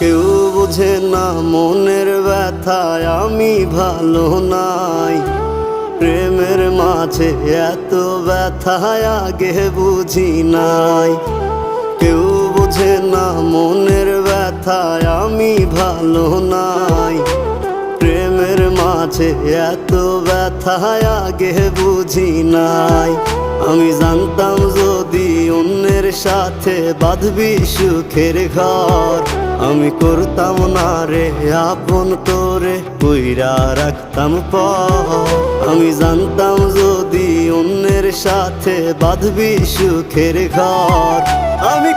কেউ বোঝে না মনের ব্যথায় আমি ভালো নাই। প্রেমের মাঝে এত ব্যথায় আগে বুঝি নাই। কেউ বোঝে না মনের ব্যথায় আমি ভালো নাই। প্রেমের মাঝে এত ব্যথায় আগে বুঝি নাই। আমি জানতাম যদি অন্যের সাথে বাঁধবি সুখের ঘর, আমি করতাম না রে আপন করে কইরা রাখতাম পর। আমি জানতাম যদি অন্যের সাথে বাঁধবি সুখের ঘর, আমি